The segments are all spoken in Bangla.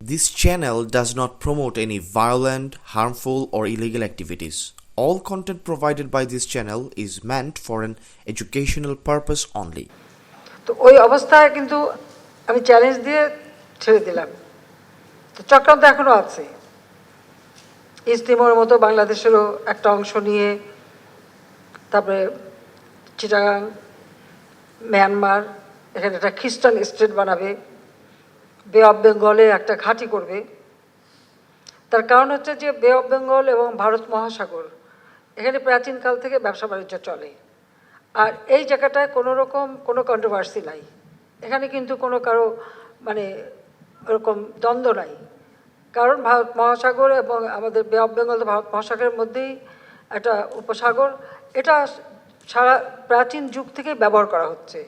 This channel does not promote any violent, harmful, or illegal activities. All content provided by this channel is meant for an educational purpose only. তো ওই অবস্থায় কিন্তু আমি চ্যালেঞ্জ দিয়ে ছেড়ে দিলাম। তো চক্রান্ত এখনো আছে। ইস্ট তিমোর মতো বাংলাদেশেরও একটা অংশ নিয়ে, তারপরে চিটাগাং, মিয়ানমার, এখানে একটা খ্রিস্টান স্টেট বানাবে, বে অফ বেঙ্গলে একটা ঘাঁটি করবে। তার কারণ হচ্ছে যে বে অফ বেঙ্গল এবং ভারত মহাসাগর, এখানে প্রাচীনকাল থেকে ব্যবসা বাণিজ্য চলে। আর এই জায়গাটায় কোনো রকম কোনো কন্ট্রোভার্সি নাই, এখানে কিন্তু কোনো কারো ওরকম দ্বন্দ্ব নাই। কারণ ভারত মহাসাগর এবং আমাদের বে অফ বেঙ্গল ভারত মহাসাগরের মধ্যেই একটা উপসাগর, এটা সারা প্রাচীন যুগ থেকে ব্যবহার করা হচ্ছে।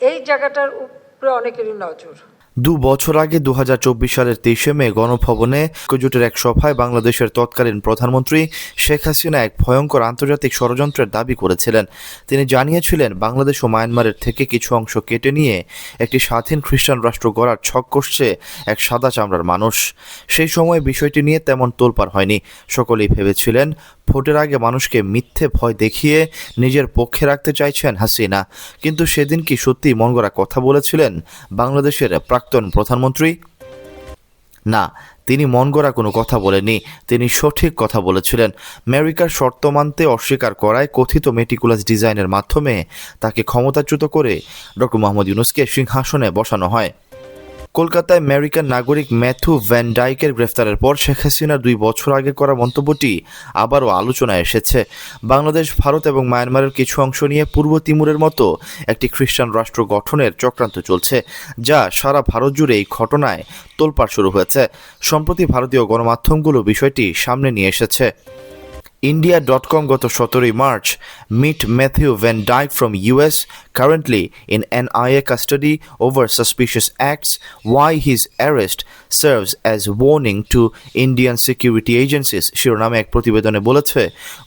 এই জায়গাটার উপরে অনেকেরই নজর। 2 বছর আগে 2024 সালের 23শে মে গণভবনে ঐক্যজোটের এক সভায় বাংলাদেশের তৎকালীন প্রধানমন্ত্রী শেখ হাসিনা এক ভয়ঙ্কর আন্তর্জাতিক ষড়যন্ত্রের দাবি করেছিলেন। তিনি জানিয়েছিলেন বাংলাদেশ ও মায়ানমারের থেকে কিছু অংশ কেটে নিয়ে একটি স্বাধীন খ্রিস্টান রাষ্ট্র গড়ার ছক কষছে এক সাদা চামড়ার মানুষ। সেই সময় বিষয়টি নিয়ে তেমন তোলপাড় হয়নি। সকলেই ভেবেছিলেন ভোটের আগে মানুষকে মিথ্যে ভয় দেখিয়ে নিজের পক্ষে রাখতে চাইছেন হাসিনা। কিন্তু সেদিন কি সত্যি মনগড়া কথা বলেছিলেন বাংলাদেশের প্রাক্তন প্রধানমন্ত্রী? না, তিনি মনগড়া কোনো কথা বলেননি, তিনি সঠিক কথা বলেছিলেন। আমেরিকার শর্ত মানতে অস্বীকার করায় কথিত মেটিকুলাস ডিজাইনের মাধ্যমে তাকে ক্ষমতাচ্যুত করে ডক্টর মোহাম্মদ ইউনূসকে সিংহাসনে বসানো হয়। কলকাতায় আমেরিকান নাগরিক ম্যাথু ভ্যান ডাইকের গ্রেফতারের পর শেখ হাসিনার 2 বছর আগে করা মন্তব্যটি আবারও আলোচনায় এসেছে। বাংলাদেশ, ভারত এবং মায়ানমারের কিছু অংশ নিয়ে পূর্ব তিমুরের মতো একটি খ্রিস্টান রাষ্ট্র গঠনের চক্রান্ত চলছে, যা সারা ভারত জুড়ে এই ঘটনায় তোলপাড় শুরু হয়েছে। সম্প্রতি ভারতীয় গণমাধ্যমগুলো বিষয়টি সামনে নিয়ে এসেছে। India.com গত 17 March, meet Matthew Van Dyke from US, currently in NIA custody over suspicious acts, why his arrest serves as warning to Indian security agencies শিরোনামে এক প্রতিবেদনে বলেছে,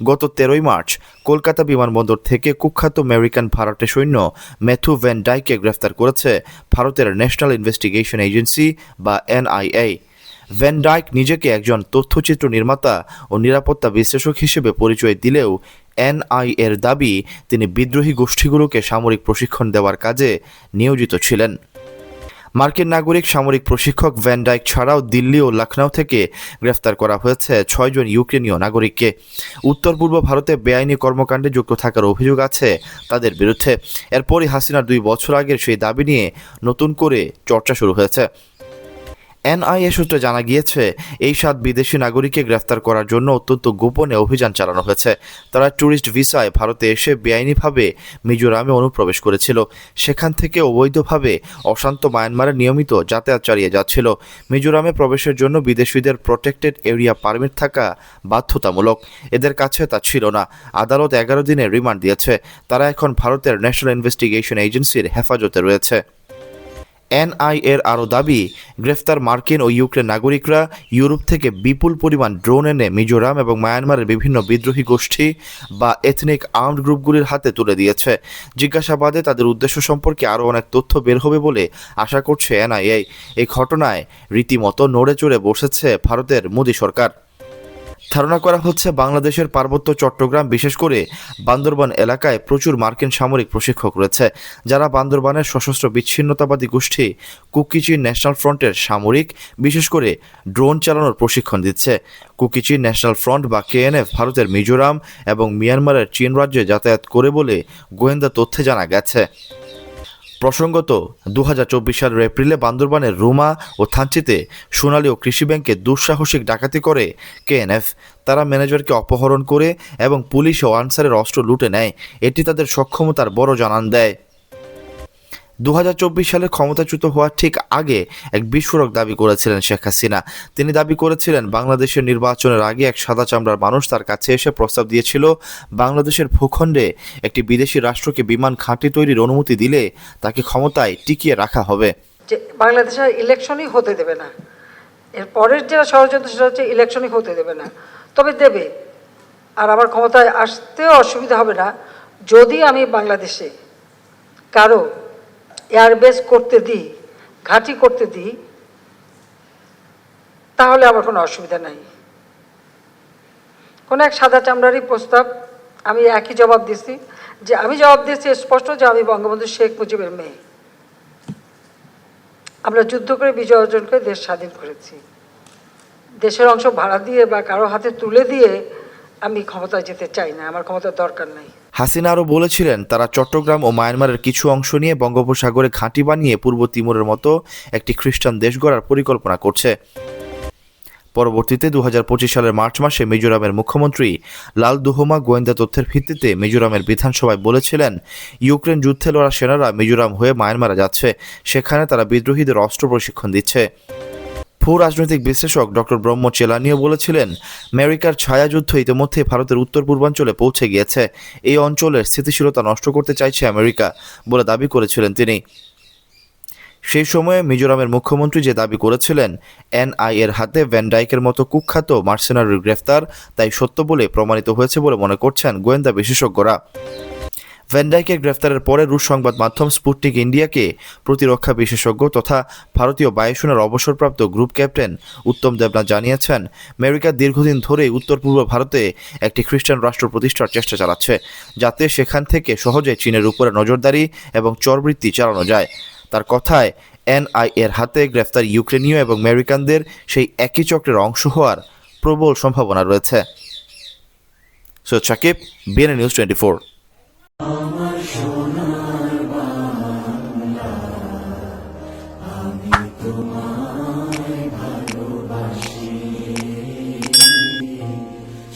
গত 13 মার্চ কলকাতা বিমানবন্দর থেকে কুখ্যাত আমেরিকান ভাড়াটে সৈন্য ম্যাথু ভ্যান ডাইককে গ্রেফতার করেছে ভারতের ন্যাশনাল ইনভেস্টিগেশন এজেন্সি বা NIA। ভ্যান ডাইক নিজেকে একজন তথ্যচিত্র নির্মাতা ও নিরাপত্তা বিশ্লেষক হিসেবে পরিচয় দিলেও NIA-এর দাবি তিনি বিদ্রোহী গোষ্ঠীগুলোকে সামরিক প্রশিক্ষণ দেওয়ার কাজে নিয়োজিত ছিলেন। মার্কিন নাগরিক সামরিক প্রশিক্ষক ভ্যান ডাইক ছাড়াও দিল্লি ও লখনউ থেকে গ্রেফতার করা হয়েছে 6 জন ইউক্রেনীয় নাগরিককে। উত্তর পূর্ব ভারতে বেআইনি কর্মকাণ্ডে যুক্ত থাকার অভিযোগ আছে তাদের বিরুদ্ধে। এরপরই হাসিনার 2 বছর আগের সেই দাবি নিয়ে নতুন করে চর্চা শুরু হয়েছে। NIA সূত্রে জানা গিয়েছে, এই 7 বিদেশি নাগরিককে গ্রেফতার করার জন্য অত্যন্ত গোপনে অভিযান চালানো হয়েছে। তারা ট্যুরিস্ট ভিসায় ভারতে এসে বেআইনিভাবে মিজোরামে অনুপ্রবেশ করেছিল। সেখান থেকে অবৈধভাবে অশান্ত মায়ানমারে নিয়মিত যাতায়াত চালিয়ে যাচ্ছিল। মিজোরামে প্রবেশের জন্য বিদেশিদের প্রোটেক্টেড এরিয়া পারমিট থাকা বাধ্যতামূলক। এদের কাছে তা ছিল না। আদালত 11 দিনের রিমান্ড দিয়েছে। তারা এখন ভারতের ন্যাশনাল ইনভেস্টিগেশন এজেন্সির হেফাজতে রয়েছে। NIA-এর আরও দাবি, গ্রেফতার মার্কিন ও ইউক্রেন নাগরিকরা ইউরোপ থেকে বিপুল পরিমাণ ড্রোন এনে মিজোরাম এবং মায়ানমারের বিভিন্ন বিদ্রোহী গোষ্ঠী বা এথনিক আর্মড গ্রুপগুলির হাতে তুলে দিয়েছে। জিজ্ঞাসাবাদে তাদের উদ্দেশ্য সম্পর্কে আরও অনেক তথ্য বের হবে বলে আশা করছে NIA। এই ঘটনায় রীতিমতো নড়ে চড়ে বসেছে ভারতের মোদী সরকার। ধারণা করা হচ্ছে বাংলাদেশের পার্বত্য চট্টগ্রাম, বিশেষ করে বান্দরবান এলাকায় প্রচুর মার্কিন সামরিক প্রশিক্ষক রয়েছে, যারা বান্দরবানের সশস্ত্র বিচ্ছিন্নতাবাদী গোষ্ঠী কুকি চিন ন্যাশনাল ফ্রন্টের সামরিক, বিশেষ করে ড্রোন চালানোর প্রশিক্ষণ দিচ্ছে। কুকি চিন ন্যাশনাল ফ্রন্ট বা KNF ভারতের মিজোরাম এবং মিয়ানমারের চীন রাজ্যে যাতায়াত করে বলে গোয়েন্দা তথ্যে জানা গেছে। প্রসঙ্গত, 2024 সালের এপ্রিলে বান্দরবানের রুমা ও থানচিতে সোনালী ও কৃষি ব্যাংকে দুঃসাহসিক ডাকাতি করে KNF। তারা ম্যানেজারকে অপহরণ করে এবং পুলিশ ও আনসারের অস্ত্র লুটে নেয়। এটি তাদের সক্ষমতার বড় জানান দেয়। 2024 সালের ক্ষমতাচ্যুত হওয়ার ঠিক আগে এক বিস্ফোরক দাবি করেছিলেন শেখ হাসিনা। তিনি দাবি করেছিলেন বাংলাদেশের নির্বাচনের আগে এক সাদা চামড়ার মানুষ তার কাছে এসে প্রস্তাব দিয়েছিল বাংলাদেশের ভূখণ্ডে একটি বিদেশি রাষ্ট্রকে বিমান ঘাঁটি তৈরির অনুমতি দিলে তাকে ক্ষমতায় টিকিয়ে রাখা হবে। যে বাংলাদেশের ইলেকশনই হতে দেবে না, এর পরের যেটা ষড়যন্ত্র সেটা হচ্ছে ইলেকশনই হতে দেবে না, তবে দেবে। আর আমার ক্ষমতায় আসতেও অসুবিধা হবে না যদি আমি বাংলাদেশে কারো এয়ারবেস করতে দিই, ঘাঁটি করতে দিই, তাহলে আমার কোনো অসুবিধা নাই। কোনো এক সাদা চামড়ারই প্রস্তাব, আমি একই জবাব দিছি, যে আমি জবাব দিয়েছি স্পষ্ট যে আমি বঙ্গবন্ধু শেখ মুজিবের মেয়ে। আমরা যুদ্ধ করে বিজয় অর্জন করে দেশ স্বাধীন করেছি। দেশের অংশ ভাড়া দিয়ে বা কারো হাতে তুলে দিয়ে আমি ক্ষমতায় যেতে চাই না, আমার ক্ষমতার দরকার নাই। হাসিনা আরও বলেছিলেন, তারা চট্টগ্রাম ও মায়ানমারের কিছু অংশ নিয়ে বঙ্গোপসাগরে ঘাঁটি বানিয়ে পূর্ব তিমুরের মতো একটি খ্রিস্টান দেশ গড়ার পরিকল্পনা করছে। পরবর্তীতে 2025 সালের মার্চ মাসে মিজোরামের মুখ্যমন্ত্রী লাল দুহমা গোয়েন্দা তথ্যের ভিত্তিতে মিজোরামের বিধানসভায় বলেছিলেন, ইউক্রেন যুদ্ধে লড়া সেনারা মিজোরাম হয়ে মায়ানমারে যাচ্ছে, সেখানে তারা বিদ্রোহীদের অস্ত্র প্রশিক্ষণ দিচ্ছে। ভূ রাজনৈতিক বিশ্লেষক ডক্টর ব্রহ্ম চেলানিও বলেছিলেন, আমেরিকার ছায়াযুদ্ধ ইতিমধ্যে ভারতের উত্তর পূর্বাঞ্চলে পৌঁছে গিয়েছে, এই অঞ্চলের স্থিতিশীলতা নষ্ট করতে চাইছে আমেরিকা বলে দাবি করেছিলেন তিনি। সেই সময়ে মিজোরামের মুখ্যমন্ত্রী যে দাবি করেছিলেন এনআইএর হাতে ভ্যান ডাইকের মতো কুখ্যাত মার্সেনারির গ্রেফতার, তাই সত্য বলে প্রমাণিত হয়েছে বলে মনে করছেন গোয়েন্দা বিশেষজ্ঞরা। ভ্যান ডাইকের গ্রেফতারের পরে রুশ সংবাদ মাধ্যম স্পুটনিক ইন্ডিয়াকে প্রতিরক্ষা বিশেষজ্ঞ তথা ভারতীয় বায়ুসেনার অবসরপ্রাপ্ত গ্রুপ ক্যাপ্টেন উত্তম দেবনাথ জানিয়েছেন, আমেরিকা দীর্ঘদিন ধরেই উত্তর পূর্ব ভারতে একটি খ্রিস্টান রাষ্ট্র প্রতিষ্ঠার চেষ্টা চালাচ্ছে, যাতে সেখান থেকে সহজে চীনের উপরে নজরদারি এবং চরবৃত্তি চালানো যায়। তার কথায়, এনআইএর হাতে গ্রেফতার ইউক্রেনীয় এবং আমেরিকানদের সেই একই চক্রের অংশ হওয়ার প্রবল সম্ভাবনা রয়েছে। Syed Sakib, BNA news 24।